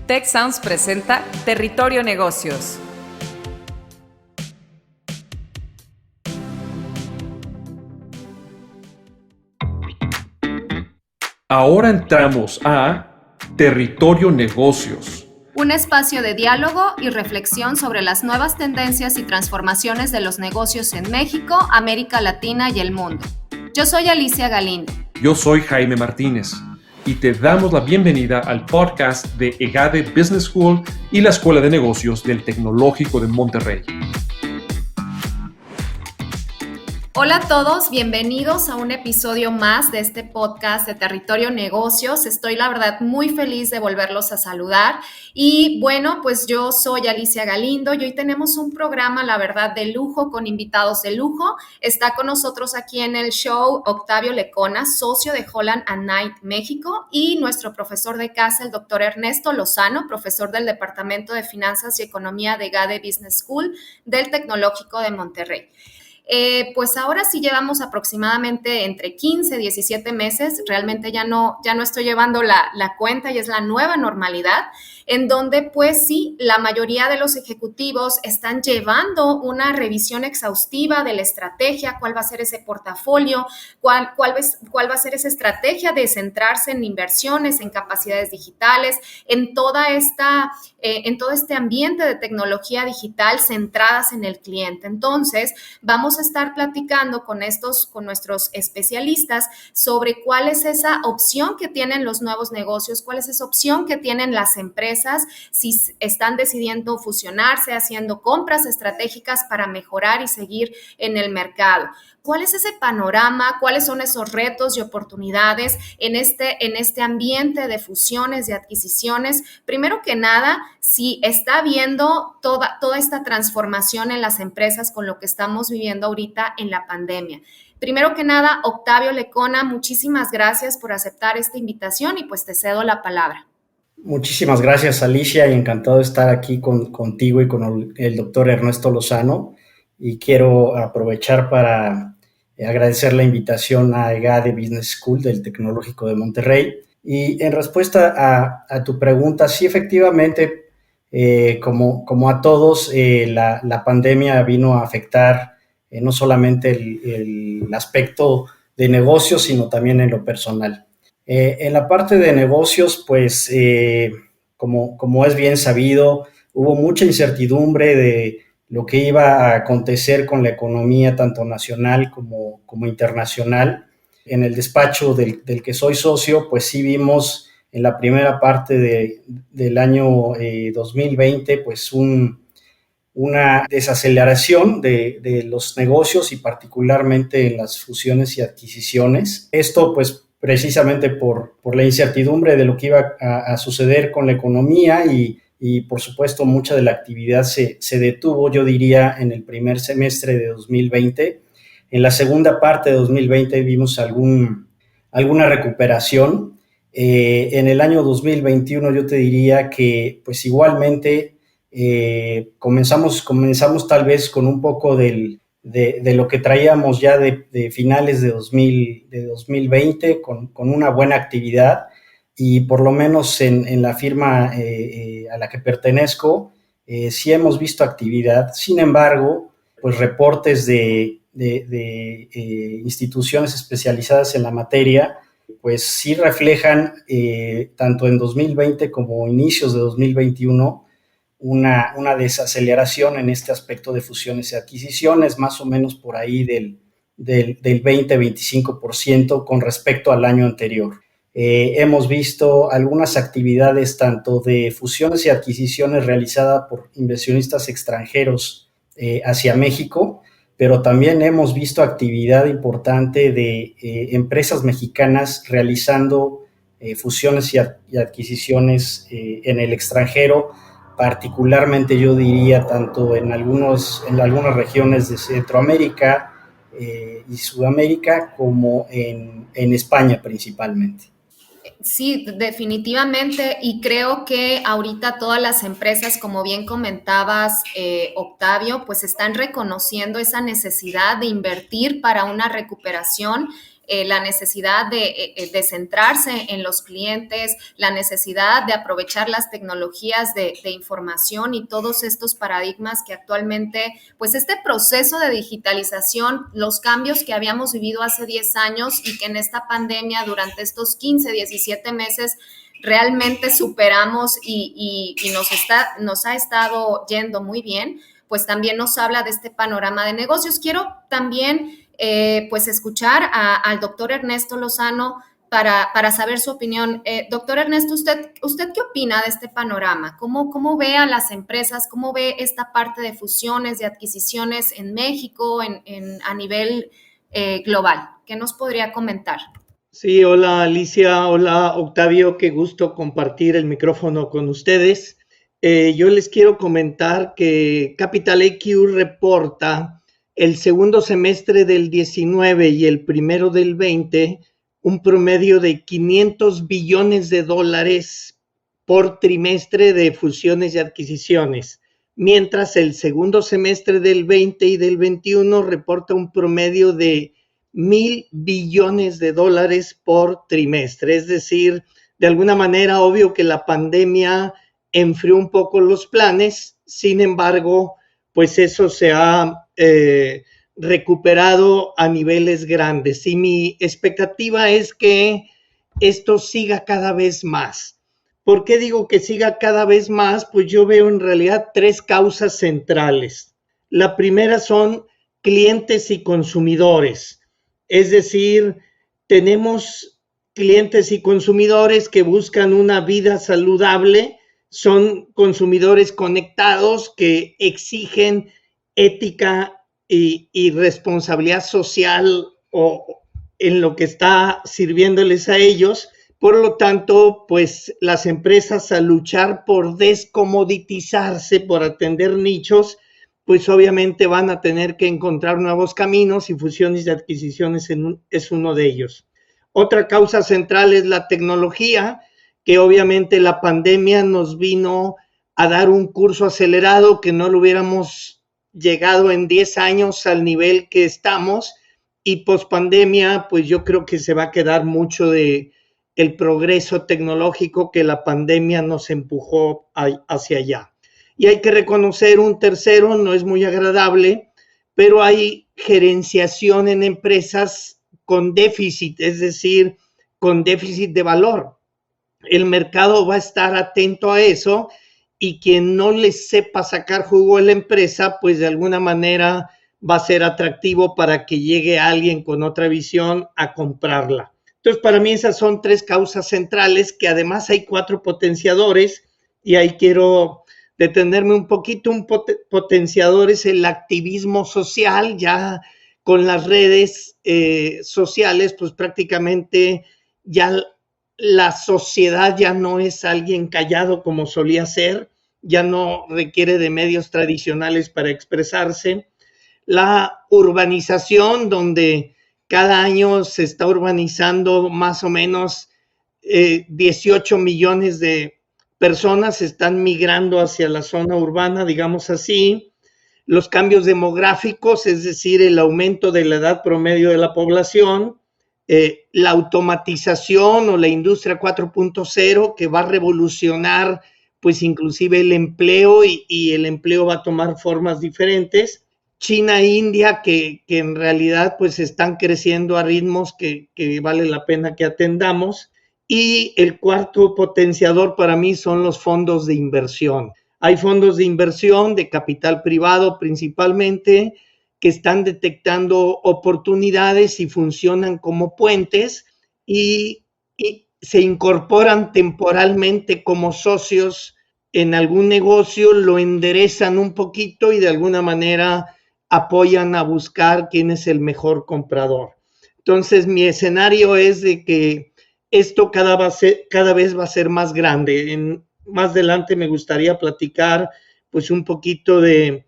Tech Sounds presenta Territorio Negocios. Ahora entramos a Territorio Negocios. Un espacio de diálogo y reflexión sobre las nuevas tendencias y transformaciones de los negocios en México, América Latina y el mundo. Yo soy Alicia Galindo. Yo soy Jaime Martínez y te damos la bienvenida al podcast de EGADE Business School y la Escuela de Negocios del Tecnológico de Monterrey. Hola a todos, bienvenidos a un episodio más de este podcast de Territorio Negocios. Estoy, la verdad, muy feliz de volverlos a saludar. Y bueno, pues yo soy Alicia Galindo y hoy tenemos un programa, la verdad, de lujo, con invitados de lujo. Está con nosotros aquí en el show Octavio Lecona, socio de Holland & Knight México, y nuestro profesor de casa, el doctor Ernesto Lozano, profesor del Departamento de Finanzas y Economía de EGADE Business School del Tecnológico de Monterrey. Pues ahora sí llevamos aproximadamente entre 15 y 17 meses, realmente ya no estoy llevando la cuenta y es la nueva normalidad, en donde pues sí, la mayoría de los ejecutivos están llevando una revisión exhaustiva de la estrategia, cuál va a ser ese portafolio, cuál va a ser esa estrategia de centrarse en inversiones, en capacidades digitales, en todo este ambiente de tecnología digital centradas en el cliente. Entonces, vamos a estar platicando con nuestros especialistas sobre cuál es esa opción que tienen los nuevos negocios, cuál es esa opción que tienen las empresas, si están decidiendo fusionarse, haciendo compras estratégicas para mejorar y seguir en el mercado. ¿Cuál es ese panorama? ¿Cuáles son esos retos y oportunidades en este ambiente de fusiones, de adquisiciones? Primero que nada, si está viendo toda esta transformación en las empresas con lo que estamos viviendo ahorita en la pandemia. Primero que nada, Octavio Lecona, muchísimas gracias por aceptar esta invitación y pues te cedo la palabra. Muchísimas gracias, Alicia, y encantado de estar aquí contigo y con el doctor Ernesto Lozano. Y quiero aprovechar para agradecer la invitación a EGADE Business School del Tecnológico de Monterrey. Y en respuesta a tu pregunta, sí, efectivamente, como a todos, la pandemia vino a afectar no solamente el aspecto de negocios, sino también en lo personal. En la parte de negocios, pues, como es bien sabido, hubo mucha incertidumbre de lo que iba a acontecer con la economía, tanto nacional como internacional. En el despacho del que soy socio, pues sí vimos en la primera parte del año 2020, pues una desaceleración de los negocios y particularmente en las fusiones y adquisiciones. Esto, pues, precisamente por la incertidumbre de lo que iba a suceder con la economía y por supuesto mucha de la actividad se detuvo, yo diría, en el primer semestre de 2020. En la segunda parte de 2020 vimos alguna recuperación. En el año 2021 yo te diría que pues igualmente comenzamos tal vez con un poco de lo que traíamos ya de finales de 2020 con una buena actividad, y por lo menos en la firma a la que pertenezco sí hemos visto actividad. Sin embargo, pues reportes de instituciones especializadas en la materia pues sí reflejan tanto en 2020 como inicios de 2021 una desaceleración en este aspecto de fusiones y adquisiciones, más o menos por ahí del 20-25% con respecto al año anterior. Hemos visto algunas actividades tanto de fusiones y adquisiciones realizadas por inversionistas extranjeros hacia México, pero también hemos visto actividad importante de empresas mexicanas realizando fusiones y adquisiciones en el extranjero, particularmente yo diría tanto en algunas regiones de Centroamérica y Sudamérica como en España principalmente. Sí, definitivamente, y creo que ahorita todas las empresas, como bien comentabas, Octavio, pues están reconociendo esa necesidad de invertir para una recuperación. la necesidad de centrarse en los clientes, la necesidad de aprovechar las tecnologías de información y todos estos paradigmas que actualmente, pues este proceso de digitalización, los cambios que habíamos vivido hace 10 años y que en esta pandemia durante estos 15, 17 meses realmente superamos y nos ha estado yendo muy bien, pues también nos habla de este panorama de negocios. Quiero también pues escuchar al doctor Ernesto Lozano para saber su opinión. Doctor Ernesto, ¿usted qué opina de este panorama? ¿Cómo ve a las empresas? ¿Cómo ve esta parte de fusiones, de adquisiciones en México, a nivel global? ¿Qué nos podría comentar? Sí, hola Alicia, hola Octavio, qué gusto compartir el micrófono con ustedes. Yo les quiero comentar que Capital IQ reporta el segundo semestre del 19 y el primero del 20 un promedio de $500 billones por trimestre de fusiones y adquisiciones, mientras el segundo semestre del 20 y del 21 reporta un promedio de $1,000 billones por trimestre. Es decir, de alguna manera, obvio que la pandemia enfrió un poco los planes, sin embargo, pues eso se ha recuperado a niveles grandes y mi expectativa es que esto siga cada vez más. ¿Por qué digo que siga cada vez más? Pues yo veo en realidad 3 causas centrales. La primera son clientes y consumidores. Es decir, tenemos clientes y consumidores que buscan una vida saludable, son consumidores conectados que exigen ética y responsabilidad social en lo que está sirviéndoles a ellos. Por lo tanto, pues las empresas al luchar por descomoditizarse, por atender nichos, pues obviamente van a tener que encontrar nuevos caminos y fusiones y adquisiciones es uno de ellos. Otra causa central es la tecnología, que obviamente la pandemia nos vino a dar un curso acelerado que no lo hubiéramos llegado en 10 años al nivel que estamos, y pospandemia, pues yo creo que se va a quedar mucho de el progreso tecnológico que la pandemia nos empujó hacia allá. Y hay que reconocer un tercero, no es muy agradable, pero hay gerenciación en empresas con déficit, es decir, con déficit de valor. El mercado va a estar atento a eso y quien no le sepa sacar jugo a la empresa, pues de alguna manera va a ser atractivo para que llegue alguien con otra visión a comprarla. Entonces, para mí esas son 3 causas centrales, que además hay 4 potenciadores, y ahí quiero detenerme un poquito. Un potenciador es el activismo social. Ya con las redes sociales, pues prácticamente ya la sociedad ya no es alguien callado como solía ser, ya no requiere de medios tradicionales para expresarse. La urbanización, donde cada año se está urbanizando más o menos 18 millones de personas están migrando hacia la zona urbana, digamos así. Los cambios demográficos, es decir, el aumento de la edad promedio de la población, la automatización o la industria 4.0, que va a revolucionar pues inclusive el empleo, y el empleo va a tomar formas diferentes. China e India, que en realidad pues están creciendo a ritmos que vale la pena que atendamos. Y el cuarto potenciador para mí son los fondos de inversión. Hay fondos de inversión de capital privado principalmente, que están detectando oportunidades y funcionan como puentes y se incorporan temporalmente como socios en algún negocio, lo enderezan un poquito y de alguna manera apoyan a buscar quién es el mejor comprador. Entonces, mi escenario es de que esto cada vez va a ser más grande. Más adelante me gustaría platicar pues un poquito de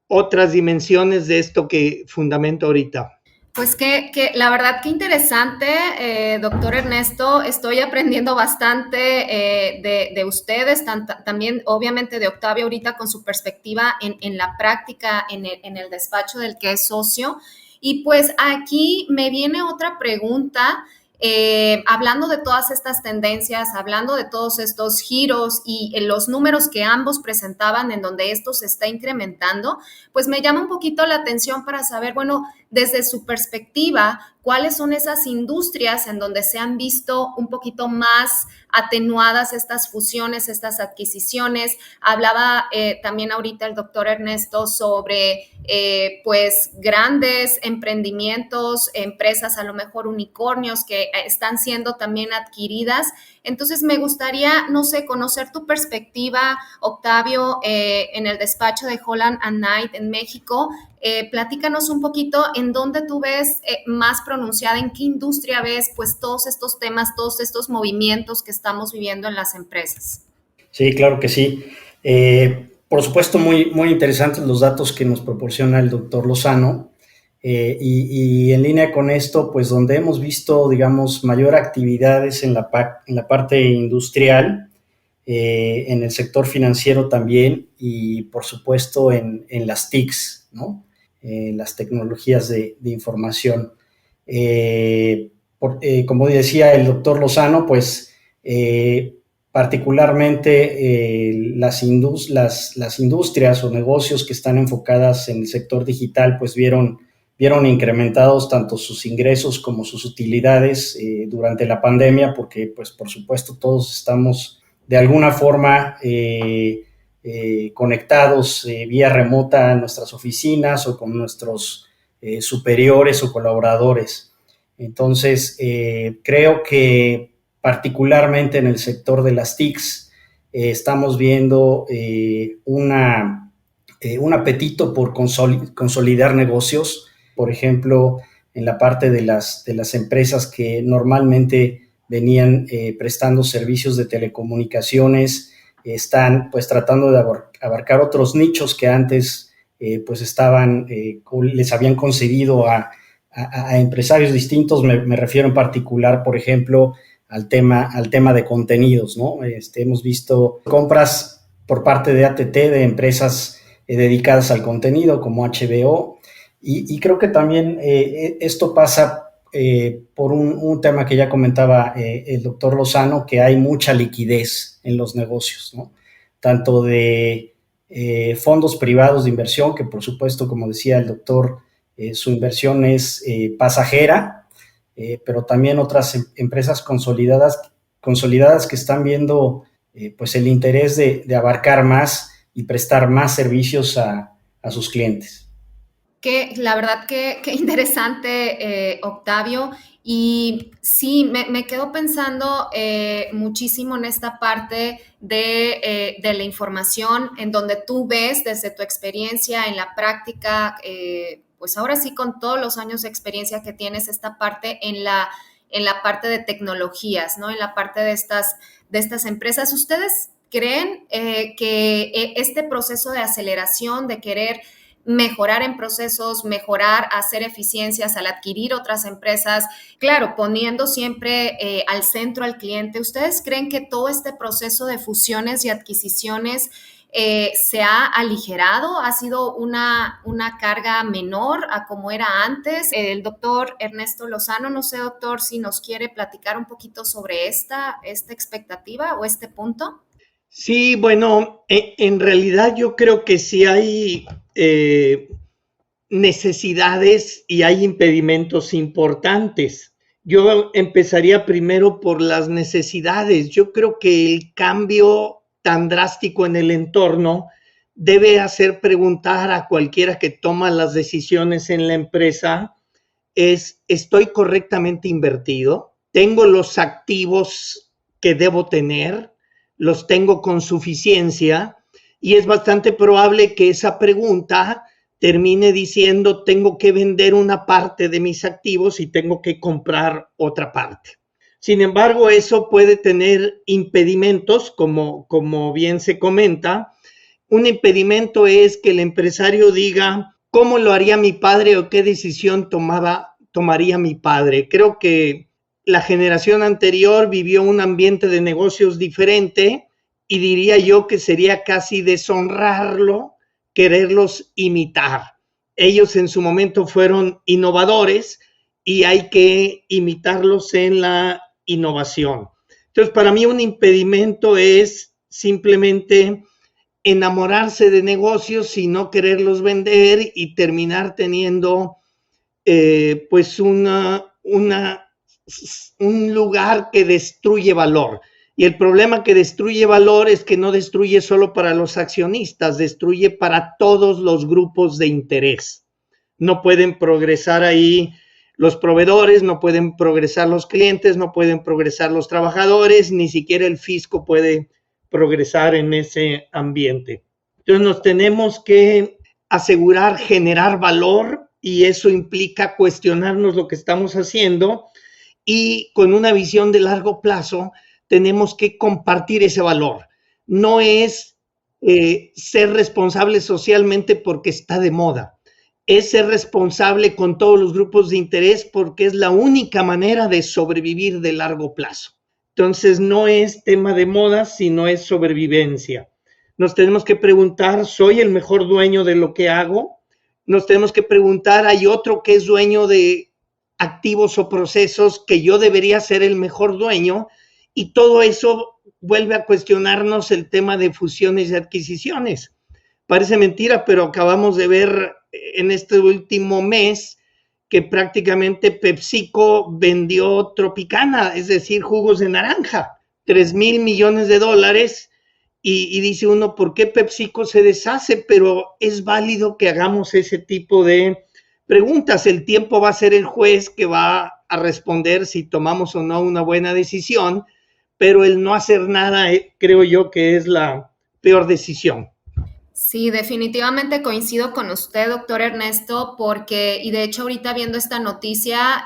otras dimensiones de esto que fundamento ahorita. Pues que la verdad que interesante, doctor Ernesto. Estoy aprendiendo bastante de ustedes, también obviamente de Octavio ahorita con su perspectiva en la práctica, en el despacho del que es socio. Y pues aquí me viene otra pregunta. Hablando de todas estas tendencias, hablando de todos estos giros y los números que ambos presentaban en donde esto se está incrementando, pues me llama un poquito la atención para saber, bueno, desde su perspectiva, cuáles son esas industrias en donde se han visto un poquito más atenuadas estas fusiones, estas adquisiciones. Hablaba también ahorita el doctor Ernesto sobre pues grandes emprendimientos, empresas a lo mejor unicornios que están siendo también adquiridas. Entonces me gustaría, no sé, conocer tu perspectiva, Octavio, en el despacho de Holland & Knight en México. Platícanos un poquito en dónde tú ves más pronunciada, en qué industria ves pues todos estos temas, todos estos movimientos que estamos viviendo en las empresas. Sí, claro que sí. Por supuesto, muy, muy interesantes los datos que nos proporciona el doctor Lozano. Y en línea con esto, pues donde hemos visto, digamos, mayor actividades en la parte industrial, en el sector financiero también y, por supuesto, en las TICs, ¿no? Las tecnologías de información. Como decía el doctor Lozano, pues particularmente las industrias o negocios que están enfocadas en el sector digital, pues vieron incrementados tanto sus ingresos como sus utilidades durante la pandemia, porque pues por supuesto todos estamos de alguna forma conectados vía remota a nuestras oficinas o con nuestros superiores o colaboradores. Entonces, creo que particularmente en el sector de las TICs estamos viendo un apetito por consolidar negocios. Por ejemplo, en la parte de las empresas que normalmente venían prestando servicios de telecomunicaciones, están pues tratando de abarcar otros nichos que antes pues les habían concedido a empresarios distintos. Me refiero en particular, por ejemplo, al tema de contenidos, ¿no? Hemos visto compras por parte de AT&T de empresas dedicadas al contenido como HBO, y creo que también esto pasa por un tema que ya comentaba el doctor Lozano, que hay mucha liquidez en los negocios, ¿no? Tanto de fondos privados de inversión, que por supuesto, como decía el doctor, su inversión es pasajera, pero también otras empresas consolidadas que están viendo pues el interés de abarcar más y prestar más servicios a sus clientes. La verdad que interesante, Octavio. Y sí, me quedo pensando muchísimo en esta parte de la información, en donde tú ves desde tu experiencia en la práctica, pues ahora sí con todos los años de experiencia que tienes, esta parte en la parte de tecnologías, ¿no? En la parte de estas empresas. ¿Ustedes creen que este proceso de aceleración, de querer mejorar en procesos, hacer eficiencias al adquirir otras empresas, claro, poniendo siempre al centro al cliente, ¿ustedes creen que todo este proceso de fusiones y adquisiciones se ha aligerado? ¿Ha sido una carga menor a como era antes? El doctor Ernesto Lozano, no sé, doctor, si nos quiere platicar un poquito sobre esta expectativa o este punto. Sí, bueno, en realidad yo creo que sí hay necesidades y hay impedimentos importantes. Yo empezaría primero por las necesidades. Yo creo que el cambio tan drástico en el entorno debe hacer preguntar a cualquiera que toma las decisiones en la empresa ¿estoy correctamente invertido? ¿Tengo los activos que debo tener? ¿Los tengo con suficiencia? Y es bastante probable que esa pregunta termine diciendo tengo que vender una parte de mis activos y tengo que comprar otra parte. Sin embargo, eso puede tener impedimentos, como bien se comenta. Un impedimento es que el empresario diga cómo lo haría mi padre o qué decisión tomaría mi padre. Creo que la generación anterior vivió un ambiente de negocios diferente y diría yo que sería casi deshonrarlo quererlos imitar. ellos en su momento fueron innovadores y hay que imitarlos en la innovación. Entonces, para mí un impedimento es simplemente enamorarse de negocios y no quererlos vender y terminar teniendo pues un lugar que destruye valor. Y el problema que destruye valor es que no destruye solo para los accionistas, destruye para todos los grupos de interés. No pueden progresar ahí los proveedores, no pueden progresar los clientes, no pueden progresar los trabajadores, ni siquiera el fisco puede progresar en ese ambiente. Entonces nos tenemos que asegurar generar valor y eso implica cuestionarnos lo que estamos haciendo y con una visión de largo plazo tenemos que compartir ese valor. No es ser responsable socialmente porque está de moda, es ser responsable con todos los grupos de interés porque es la única manera de sobrevivir de largo plazo. Entonces no es tema de moda, sino es sobrevivencia. Nos tenemos que preguntar, ¿soy el mejor dueño de lo que hago? Nos tenemos que preguntar, ¿hay otro que es dueño de activos o procesos que yo debería ser el mejor dueño? Y todo eso vuelve a cuestionarnos el tema de fusiones y adquisiciones. Parece mentira, pero acabamos de ver en este último mes que prácticamente PepsiCo vendió Tropicana, es decir, jugos de naranja, $3,000 millones. Y dice uno, ¿por qué PepsiCo se deshace? Pero es válido que hagamos ese tipo de preguntas. El tiempo va a ser el juez que va a responder si tomamos o no una buena decisión, pero el no hacer nada creo yo que es la peor decisión. Sí, definitivamente coincido con usted, doctor Ernesto, porque, y de hecho ahorita viendo esta noticia,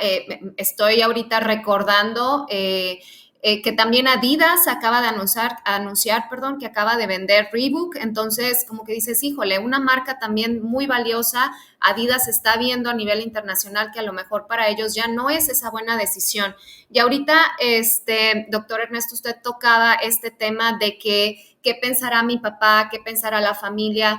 estoy ahorita recordando que también Adidas acaba de anunciar, que acaba de vender Reebok. Entonces, como que dices, híjole, una marca también muy valiosa. Adidas está viendo a nivel internacional que a lo mejor para ellos ya no es esa buena decisión. Y ahorita, doctor Ernesto, usted tocaba este tema de qué pensará mi papá, qué pensará la familia.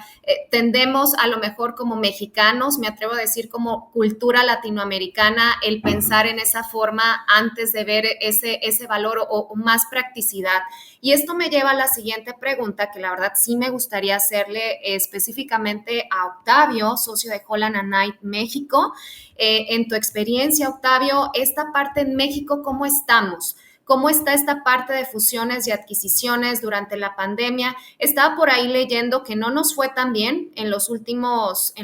Tendemos a lo mejor como mexicanos, me atrevo a decir como cultura latinoamericana, el pensar en esa forma antes de ver ese valor o más practicidad. Y esto me lleva a la siguiente pregunta, que la verdad sí me gustaría hacerle específicamente a Octavio, socio de Holland & Knight México. En tu experiencia, Octavio, esta parte en México, ¿cómo estamos? ¿Cómo está esta parte de fusiones y adquisiciones durante la pandemia? Estaba por ahí leyendo que no nos fue tan bien en los últimos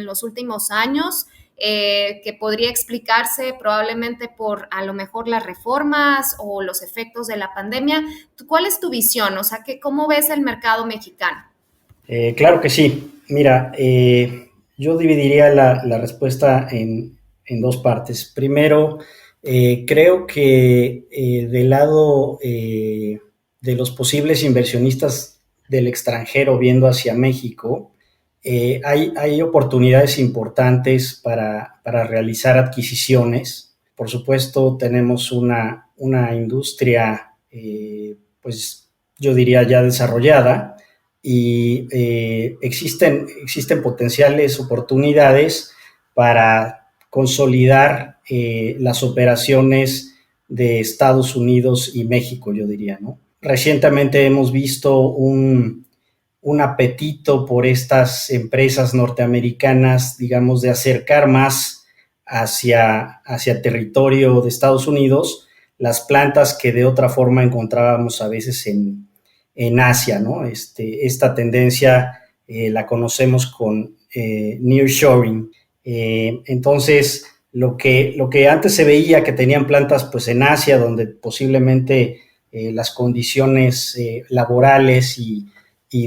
años, que podría explicarse probablemente por a lo mejor las reformas o los efectos de la pandemia. ¿Cuál es tu visión? O sea, ¿cómo ves el mercado mexicano? Claro que sí. Mira, yo dividiría la respuesta en dos partes. Primero, creo que del lado de los posibles inversionistas del extranjero viendo hacia México, hay oportunidades importantes para realizar adquisiciones. Por supuesto, tenemos una industria, pues yo diría ya desarrollada, y existen potenciales oportunidades para consolidar las operaciones de Estados Unidos y México, yo diría, ¿no? Recientemente hemos visto un apetito por estas empresas norteamericanas, digamos, de acercar más hacia territorio de Estados Unidos las plantas que de otra forma encontrábamos a veces en Asia, ¿no? Esta tendencia la conocemos con nearshoring. Entonces, lo que antes se veía que tenían plantas pues en Asia, donde posiblemente las condiciones laborales y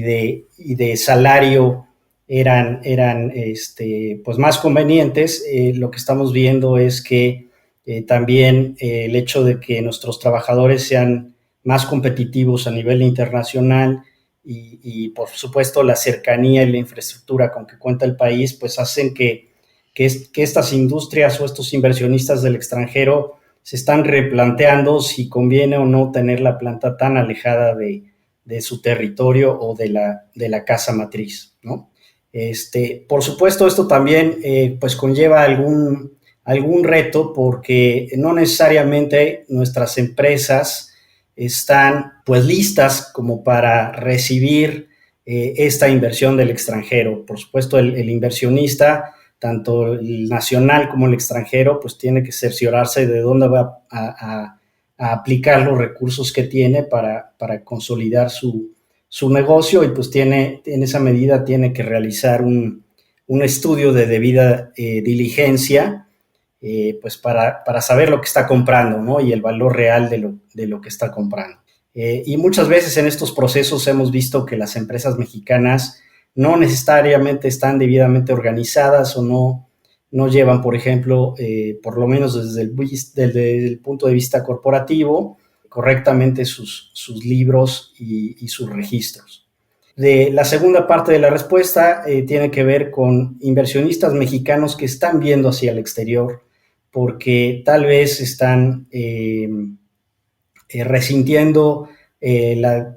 de salario eran pues más convenientes, lo que estamos viendo es que también el hecho de que nuestros trabajadores sean más competitivos a nivel internacional y por supuesto la cercanía y la infraestructura con que cuenta el país, pues hacen que estas industrias o estos inversionistas del extranjero se están replanteando si conviene o no tener la planta tan alejada de su territorio o de la casa matriz, ¿no? Por supuesto, esto también pues conlleva algún reto, porque no necesariamente nuestras empresas están pues listas como para recibir esta inversión del extranjero. Por supuesto, el inversionista, tanto el nacional como el extranjero, pues tiene que cerciorarse de dónde va a aplicar los recursos que tiene para consolidar su negocio, y pues en esa medida tiene que realizar un estudio de debida diligencia, pues para saber lo que está comprando, ¿no? Y el valor real de lo que está comprando. Y muchas veces en estos procesos hemos visto que las empresas mexicanas no necesariamente están debidamente organizadas, o no llevan, por ejemplo, por lo menos desde el punto de vista corporativo, correctamente sus libros y sus registros. La segunda parte de la respuesta tiene que ver con inversionistas mexicanos que están viendo hacia el exterior, porque tal vez están resintiendo la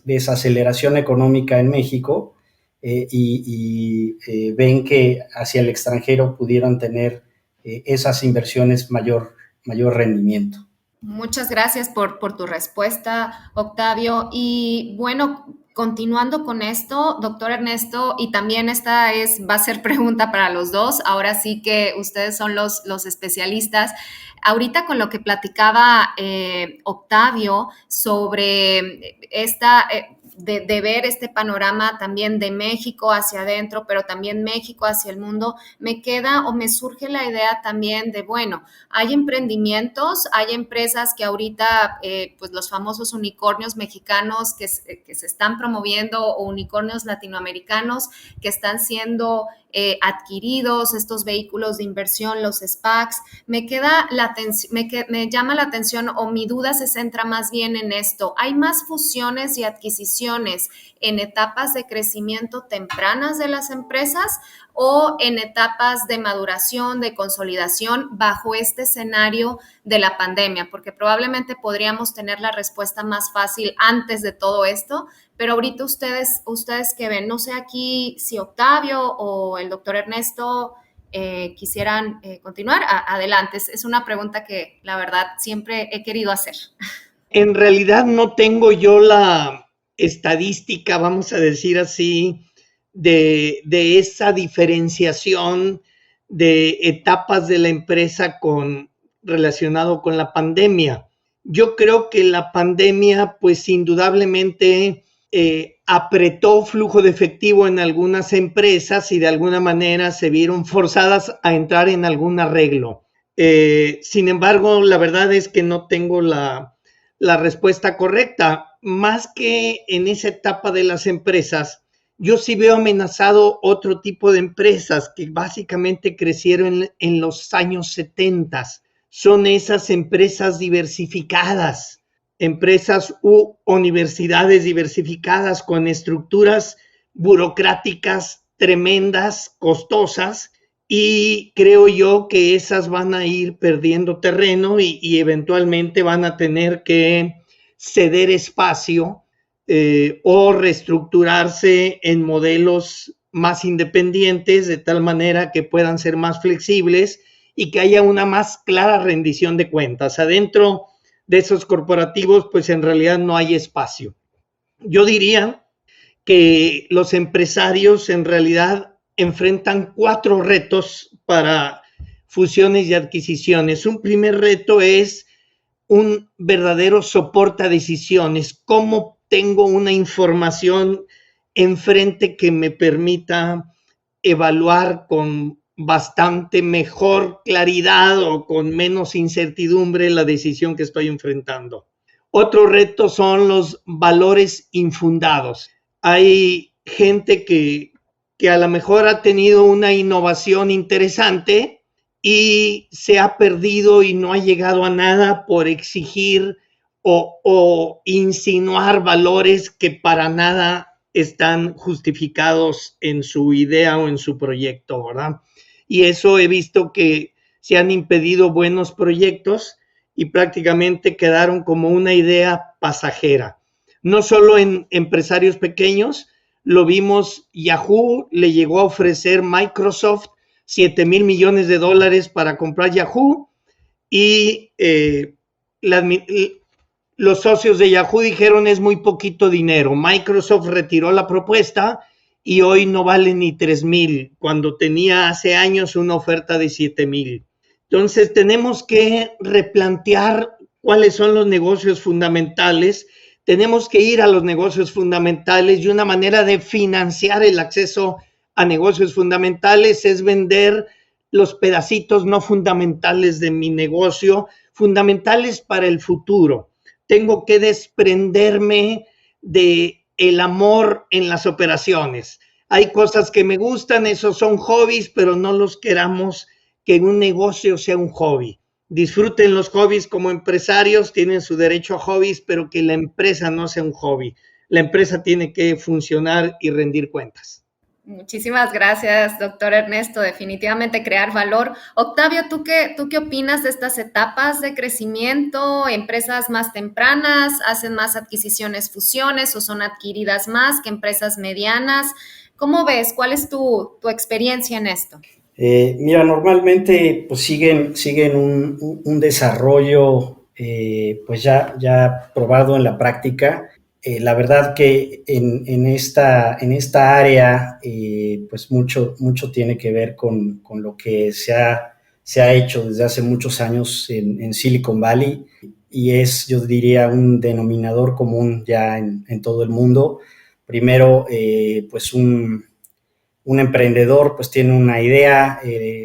desaceleración económica en México, y ven que hacia el extranjero pudieran tener esas inversiones mayor rendimiento. Muchas gracias por tu respuesta, Octavio. Y bueno, continuando con esto, doctor Ernesto, y también va a ser pregunta para los dos. Ahora sí que ustedes son los especialistas. Ahorita con lo que platicaba Octavio sobre de ver este panorama también de México hacia adentro, pero también México hacia el mundo, me surge la idea también de, bueno, hay emprendimientos, hay empresas que ahorita, pues los famosos unicornios mexicanos que se están promoviendo, o unicornios latinoamericanos que están siendo adquiridos, estos vehículos de inversión, los SPACs. Me llama la atención, o mi duda se centra más bien en esto. ¿Hay más fusiones y adquisiciones en etapas de crecimiento tempranas de las empresas, o en etapas de maduración, de consolidación, bajo este escenario de la pandemia? Porque probablemente podríamos tener la respuesta más fácil antes de todo esto, pero ahorita ustedes que ven, no sé aquí si Octavio o el doctor Ernesto quisieran continuar. Adelante, es una pregunta que la verdad siempre he querido hacer. En realidad no tengo yo la estadística, vamos a decir así, de esa diferenciación de etapas de la empresa relacionado con la pandemia. Yo creo que la pandemia, pues indudablemente apretó flujo de efectivo en algunas empresas, y de alguna manera se vieron forzadas a entrar en algún arreglo. Sin embargo, la verdad es que no tengo la respuesta correcta. Más que en esa etapa de las empresas, yo sí veo amenazado otro tipo de empresas que básicamente crecieron en los años 70. Son esas empresas diversificadas, empresas u universidades diversificadas con estructuras burocráticas tremendas, costosas, y creo yo que esas van a ir perdiendo terreno y eventualmente van a tener que ceder espacio o reestructurarse en modelos más independientes, de tal manera que puedan ser más flexibles y que haya una más clara rendición de cuentas. Adentro de esos corporativos, pues en realidad no hay espacio. Yo diría que los empresarios en realidad enfrentan 4 retos para fusiones y adquisiciones. Un primer reto es un verdadero soporte a decisiones. ¿Cómo tengo una información enfrente que me permita evaluar con bastante mejor claridad o con menos incertidumbre la decisión que estoy enfrentando? Otro reto son los valores infundados. Hay gente que a lo mejor ha tenido una innovación interesante y se ha perdido y no ha llegado a nada por exigir o insinuar valores que para nada están justificados en su idea o en su proyecto, ¿verdad? Y eso he visto que se han impedido buenos proyectos y prácticamente quedaron como una idea pasajera. No solo en empresarios pequeños, lo vimos, Yahoo le llegó a ofrecer Microsoft $7,000 millones para comprar Yahoo y los socios de Yahoo dijeron es muy poquito dinero. Microsoft retiró la propuesta y hoy no vale ni 3,000 cuando tenía hace años una oferta de 7,000. Entonces tenemos que replantear cuáles son los negocios fundamentales. Tenemos que ir a los negocios fundamentales y una manera de financiar el acceso a negocios fundamentales es vender los pedacitos no fundamentales de mi negocio, fundamentales para el futuro. Tengo que desprenderme de el amor en las operaciones. Hay cosas que me gustan, esos son hobbies, pero no los queramos que en un negocio sea un hobby. Disfruten los hobbies como empresarios, tienen su derecho a hobbies, pero que la empresa no sea un hobby. La empresa tiene que funcionar y rendir cuentas. Muchísimas gracias, doctor Ernesto. Definitivamente crear valor. Octavio, ¿tú qué opinas de estas etapas de crecimiento? ¿Empresas más tempranas hacen más adquisiciones, fusiones o son adquiridas más que empresas medianas? ¿Cómo ves? ¿Cuál es tu experiencia en esto? Mira, normalmente pues siguen un desarrollo pues ya probado en la práctica. La verdad que en esta área pues mucho tiene que ver con lo que se ha hecho desde hace muchos años en Silicon Valley y es, yo diría, un denominador común ya en todo el mundo. Primero, pues un emprendedor pues tiene una idea,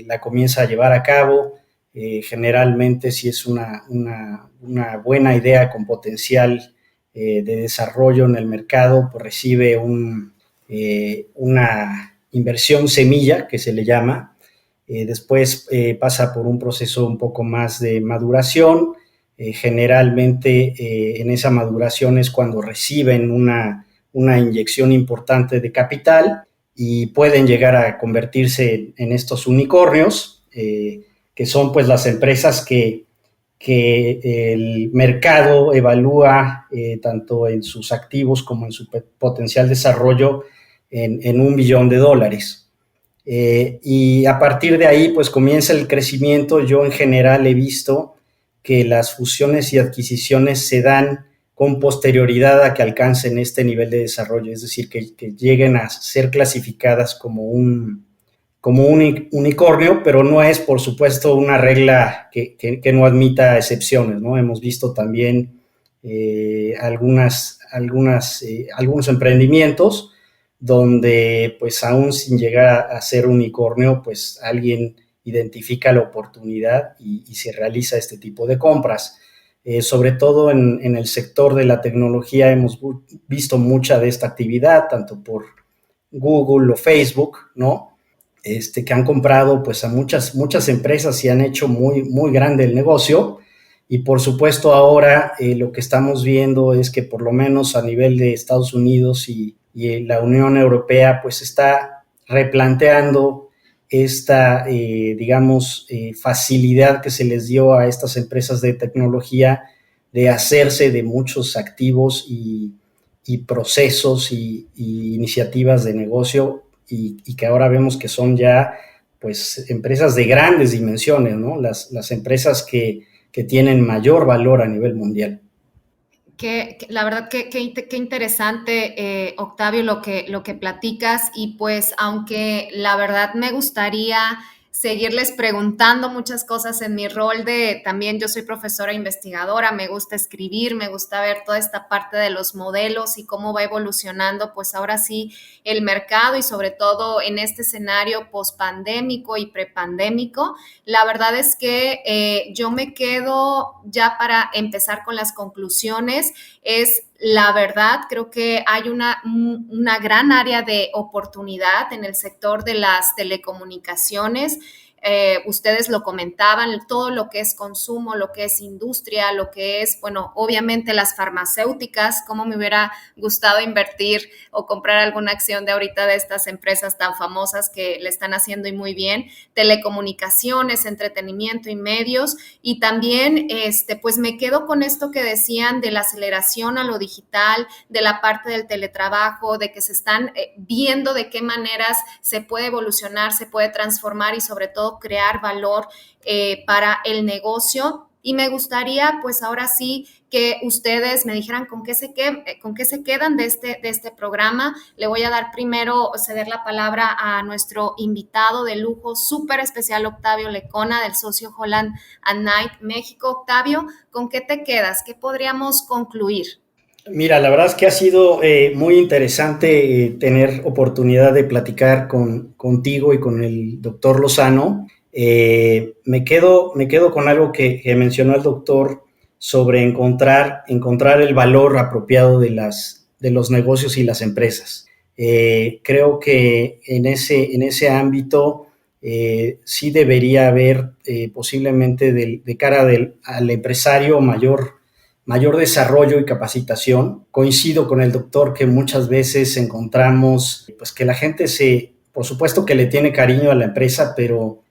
la comienza a llevar a cabo, generalmente si es una buena idea con potencial de desarrollo en el mercado, pues recibe una inversión semilla que se le llama, después pasa por un proceso un poco más de maduración, generalmente en esa maduración es cuando reciben una inyección importante de capital y pueden llegar a convertirse en estos unicornios, que son pues las empresas que el mercado evalúa tanto en sus activos como en su potencial desarrollo en $1 billón. Y a partir de ahí pues comienza el crecimiento. Yo en general he visto que las fusiones y adquisiciones se dan con posterioridad a que alcancen este nivel de desarrollo, es decir, que lleguen a ser clasificadas como un unicornio, pero no es, por supuesto, una regla que no admita excepciones, ¿no? Hemos visto también algunos emprendimientos donde, pues, aún sin llegar a ser unicornio, pues, alguien identifica la oportunidad y se realiza este tipo de compras. Sobre todo en el sector de la tecnología hemos visto mucha de esta actividad, tanto por Google o Facebook, ¿no? Que han comprado pues a muchas empresas y han hecho muy grande el negocio. Y por supuesto ahora lo que estamos viendo es que por lo menos a nivel de Estados Unidos y la Unión Europea pues está replanteando esta, facilidad que se les dio a estas empresas de tecnología de hacerse de muchos activos y procesos y iniciativas de negocio y que ahora vemos que son ya pues empresas de grandes dimensiones, ¿no? Las empresas que tienen mayor valor a nivel mundial. La verdad que interesante, Octavio, lo que platicas y pues aunque la verdad me gustaría seguirles preguntando muchas cosas en mi rol de también yo soy profesora investigadora, me gusta escribir, me gusta ver toda esta parte de los modelos y cómo va evolucionando pues ahora sí el mercado y sobre todo en este escenario pospandémico y prepandémico. La verdad es que yo me quedo ya para empezar con las conclusiones, es la verdad, creo que hay una gran área de oportunidad en el sector de las telecomunicaciones. ustedes lo comentaban, todo lo que es consumo, lo que es industria, lo que es, bueno, obviamente las farmacéuticas, cómo me hubiera gustado invertir o comprar alguna acción de ahorita de estas empresas tan famosas que le están haciendo y muy bien, telecomunicaciones, entretenimiento y medios, y también pues me quedo con esto que decían de la aceleración a lo digital, de la parte del teletrabajo, de que se están viendo de qué maneras se puede evolucionar, se puede transformar y sobre todo crear valor para el negocio. Y me gustaría, pues ahora sí, que ustedes me dijeran con qué se quedan de este programa. Le voy a dar primero, ceder la palabra a nuestro invitado de lujo, súper especial, Octavio Lecona, del socio Holland & Knight México. Octavio, ¿con qué te quedas? ¿Qué podríamos concluir? Mira, la verdad es que ha sido muy interesante tener oportunidad de platicar contigo y con el doctor Lozano. Me quedo con algo que mencionó el doctor sobre encontrar el valor apropiado de los negocios y las empresas. Creo que en ese ámbito sí debería haber posiblemente de cara al empresario mayor desarrollo y capacitación. Coincido con el doctor que muchas veces encontramos pues que la gente por supuesto que le tiene cariño a la empresa, pero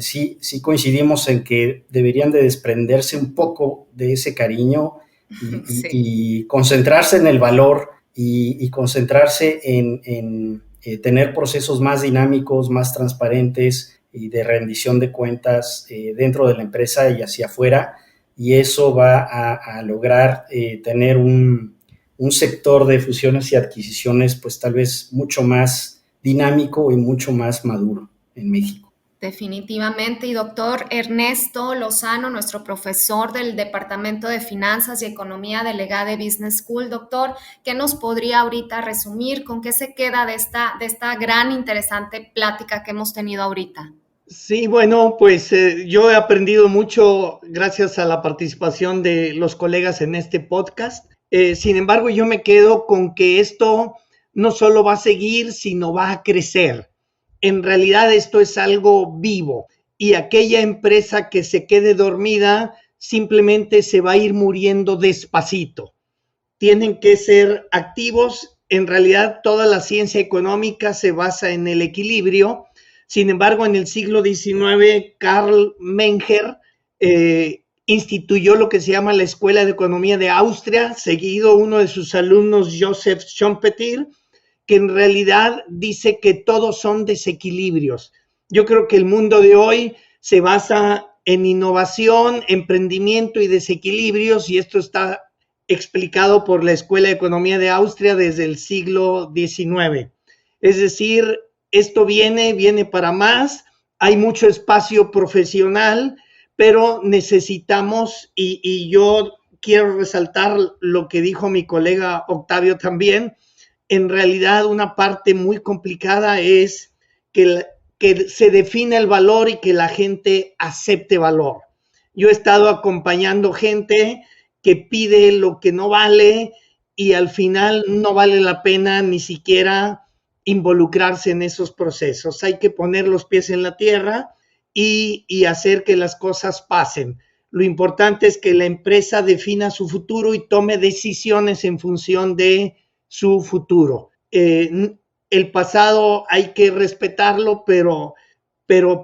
sí coincidimos en que deberían de desprenderse un poco de ese cariño y concentrarse en el valor y concentrarse en tener procesos más dinámicos, más transparentes y de rendición de cuentas dentro de la empresa y hacia afuera. Y eso va a lograr tener un sector de fusiones y adquisiciones pues tal vez mucho más dinámico y mucho más maduro en México. Definitivamente. Y doctor Ernesto Lozano, nuestro profesor del Departamento de Finanzas y Economía del EGADE Business School. Doctor, ¿qué nos podría ahorita resumir? ¿Con qué se queda de esta gran interesante plática que hemos tenido ahorita? Sí, bueno, pues yo he aprendido mucho gracias a la participación de los colegas en este podcast. Sin embargo, yo me quedo con que esto no solo va a seguir, sino va a crecer. En realidad esto es algo vivo y aquella empresa que se quede dormida simplemente se va a ir muriendo despacito. Tienen que ser activos. En realidad toda la ciencia económica se basa en el equilibrio. Sin embargo, en el siglo XIX, Karl Menger instituyó lo que se llama la Escuela de Economía de Austria, seguido uno de sus alumnos, Joseph Schumpeter, que en realidad dice que todos son desequilibrios. Yo creo que el mundo de hoy se basa en innovación, emprendimiento y desequilibrios, y esto está explicado por la Escuela de Economía de Austria desde el siglo XIX. Es decir, esto viene para más, hay mucho espacio profesional, pero necesitamos, y yo quiero resaltar lo que dijo mi colega Octavio también, en realidad una parte muy complicada es que se define el valor y que la gente acepte valor. Yo he estado acompañando gente que pide lo que no vale y al final no vale la pena ni siquiera involucrarse en esos procesos. Hay que poner los pies en la tierra y hacer que las cosas pasen. Lo importante es que la empresa defina su futuro y tome decisiones en función de su futuro. El pasado hay que respetarlo, pero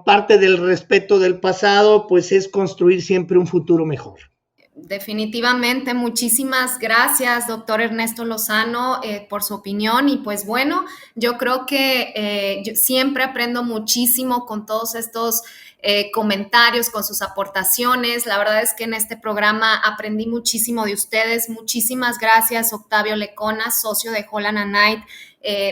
parte del respeto del pasado pues es construir siempre un futuro mejor. Definitivamente, muchísimas gracias, doctor Ernesto Lozano, por su opinión. Y pues bueno, yo creo que yo siempre aprendo muchísimo con todos estos comentarios, con sus aportaciones. La verdad es que en este programa aprendí muchísimo de ustedes. Muchísimas gracias, Octavio Lecona, socio de Holland & Knight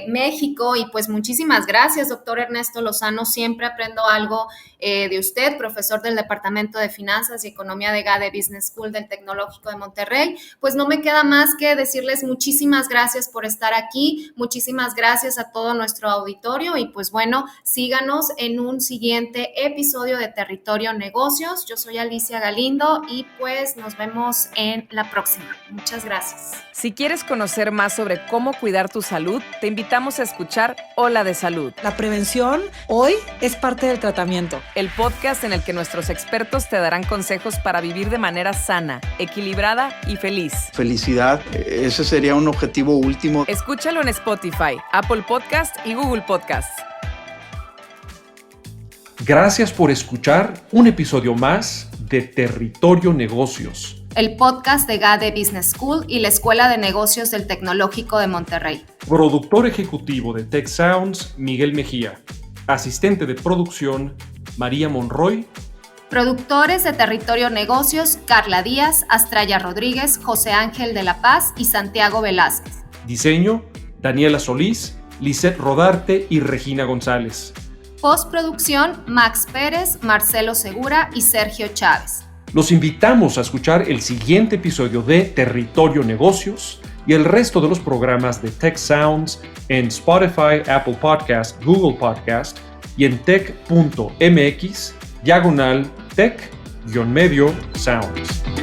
México. Y pues muchísimas gracias, doctor Ernesto Lozano. Siempre aprendo algo de usted, profesor del Departamento de Finanzas y Economía de EGADE Business School del Tecnológico de Monterrey. Pues no me queda más que decirles muchísimas gracias por estar aquí. Muchísimas gracias a todo nuestro auditorio. Y pues bueno, síganos en un siguiente episodio episodio de Territorio Negocios. Yo soy Alicia Galindo y pues nos vemos en la próxima. Muchas gracias. Si quieres conocer más sobre cómo cuidar tu salud, te invitamos a escuchar Hola de Salud. La prevención hoy es parte del tratamiento. El podcast en el que nuestros expertos te darán consejos para vivir de manera sana, equilibrada y feliz. Felicidad, ese sería un objetivo último. Escúchalo en Spotify, Apple Podcast y Google Podcast. Gracias por escuchar un episodio más de Territorio Negocios. El podcast de EGADE Business School y la Escuela de Negocios del Tecnológico de Monterrey. Productor ejecutivo de Tech Sounds, Miguel Mejía. Asistente de producción, María Monroy. Productores de Territorio Negocios, Carla Díaz, Astraya Rodríguez, José Ángel de la Paz y Santiago Velázquez. Diseño, Daniela Solís, Lisette Rodarte y Regina González. Postproducción, Max Pérez, Marcelo Segura y Sergio Chávez. Los invitamos a escuchar el siguiente episodio de Territorio Negocios y el resto de los programas de Tech Sounds en Spotify, Apple Podcast, Google Podcast y en tech.mx/tech-sounds.